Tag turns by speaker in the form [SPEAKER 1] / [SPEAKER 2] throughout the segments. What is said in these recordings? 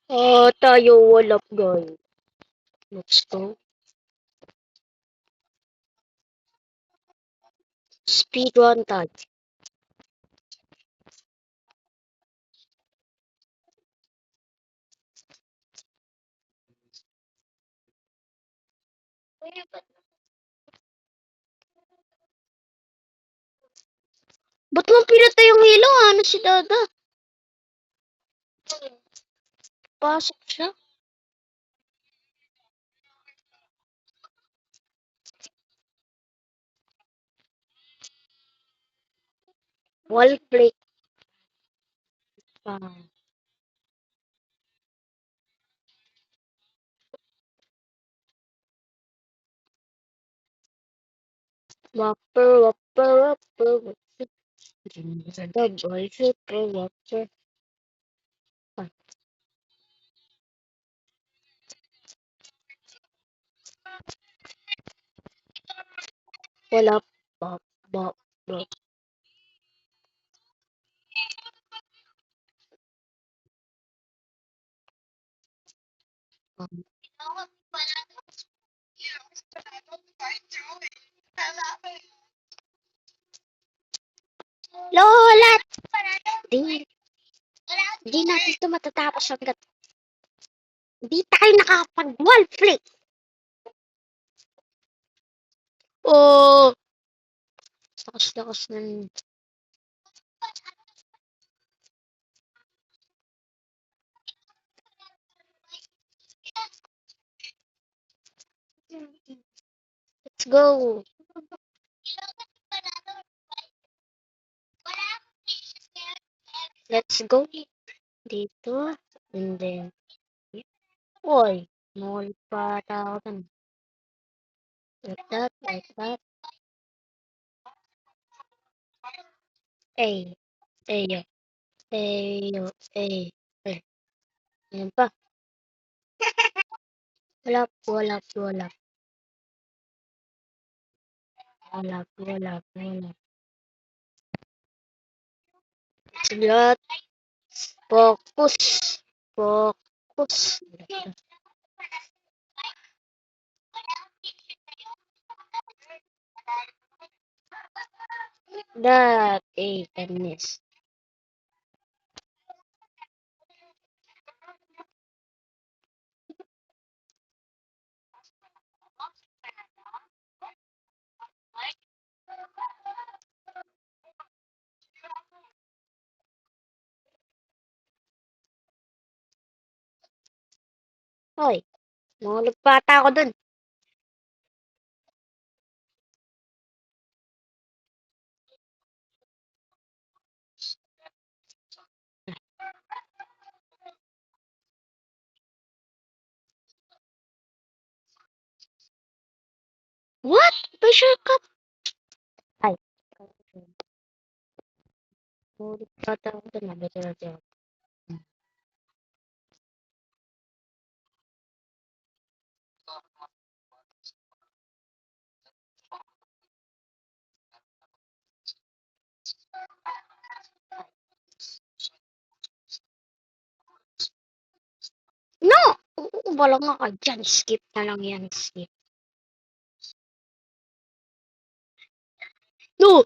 [SPEAKER 1] Tayo wala guys. Let's go. Speedrun tayo. Ba't mo pinatay yung ilaw? Ano si Dada? Pasok siya. Wall break pa. Whopper, whopper, whopper, whopper. Double, triple, whopper. Ah, wala. Bop, bop, bop. Um, Lola! Di, di natin ito matatapos hanggat di tayo nakapag-wall break. Oh, lakas-lakas ng... Let's go. Let's go. Dito. And then, oy, mall pa tao dun. Like that, like that. Ay, ayo, ayo, ay, ay. Ayan pa. Wala, wala, wala, wala, wala, wala. Lahat, focus, focus. That, tennis. Hoy, mahulog pa ata ako dun. What? Pressure cup? Ay, mahulog pa ata ako dun. Better natin ako. No! Oo, wala nga ka dyan. Skip na lang yan. Skip. No!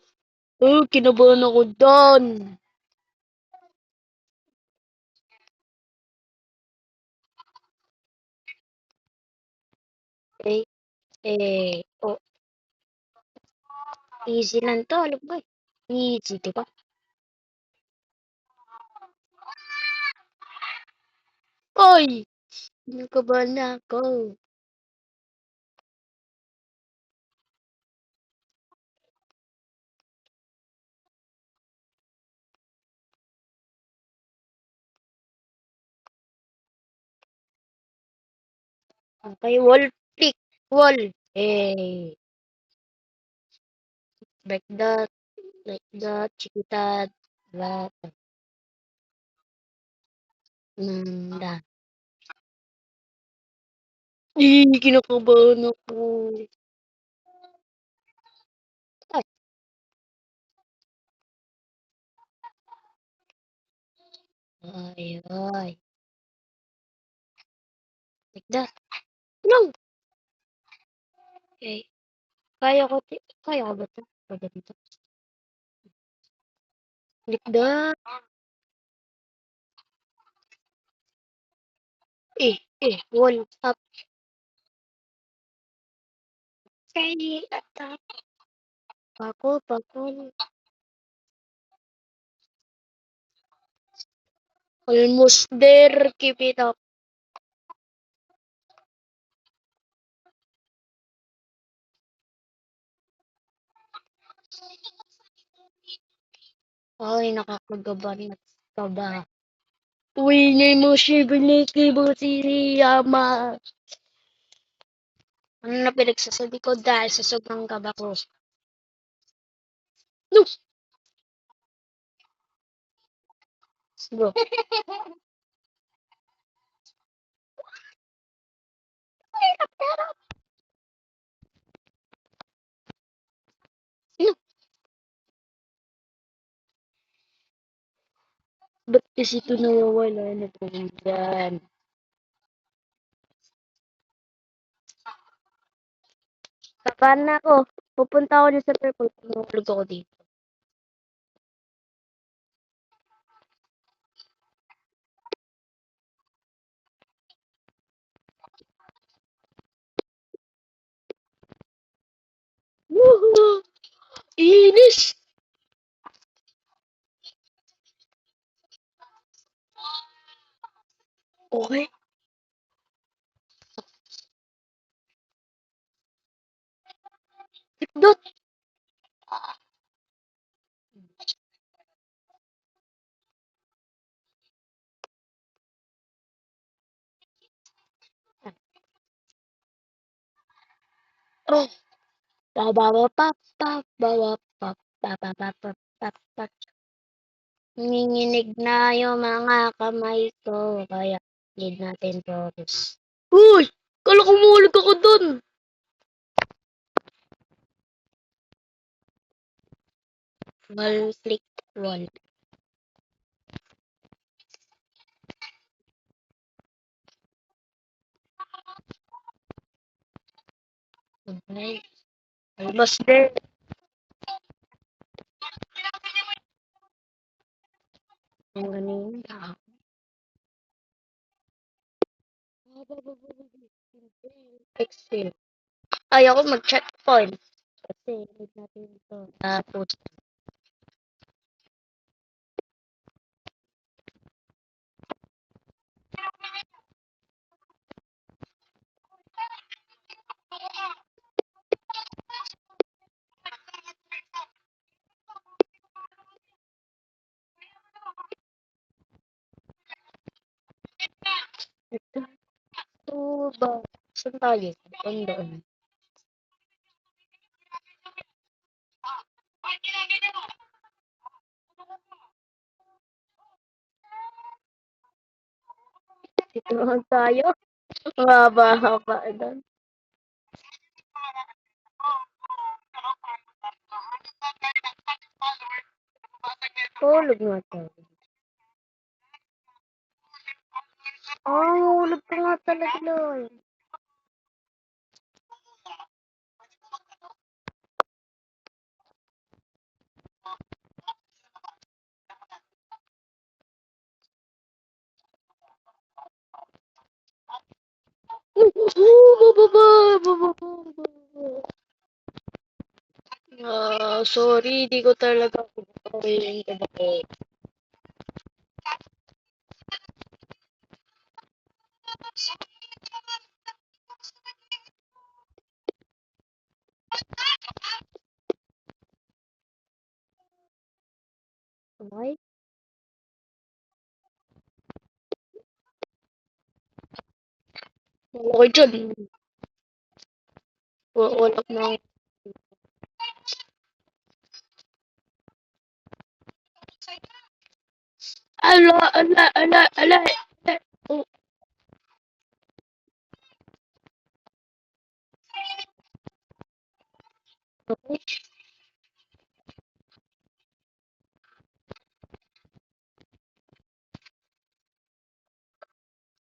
[SPEAKER 1] Oh, kinabahan ako doon. Eh, oh, easy lang to. Alam ko eh. Easy, diba? Oy! Nakabahan na ako. Okay, wall pick. Wall. Eh, like that, chiquita, that, that. Kinakabahan ako. Ay, ay, ay. that. No! Okay. Kaya ko ba 'to? Pwede dito. Like that. Wall up. Kaya attack. Pako. Almost there. Keep it up. Ay, nakakagabanat ka ba? Uy, mo shibiliki mo si Yama. Ano na pinagsasabi ko dahil sa sobrang kaba ko? No! Bro. No! Ba't kasi ito nawawala na po dyan? Kabahan na ako. Pupunta ako na sa purple. Tumulog ako dito. Woohoo! Inis! Okay. Dot! Oh! Bababapapapapapapapapap. Nanginginig na yung mga kamay ko. Kaya need natin focus. Uy! Kala ko mahulog ako dun! Wall flick wall. Okay. Almost there. Ang galing. Exhale. Ayoko mag-checkpoint. Kasi need natin ito. Tapos, ito. Ito ba? Saan tayo? Doon. Dito naman tayo. Haba-haba doon. Tulog nga tayo. Hulog ka nga talaga, Loy. Bababa. Sorry, di ko talaga kumain kagabi. Okay? Okay dyan. Wala na. Ala. Oh,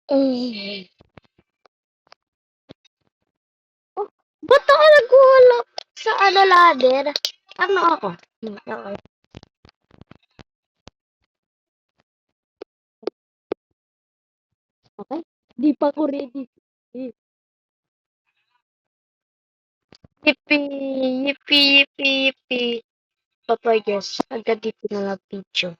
[SPEAKER 1] okay. Ba't ako naghuhulog sa ano ladder? Ano ako? Okay. Okay? Di pa ako ready. Yippee! Yippee, yippee, yippee. Papa, yes. Agad dito na lang video.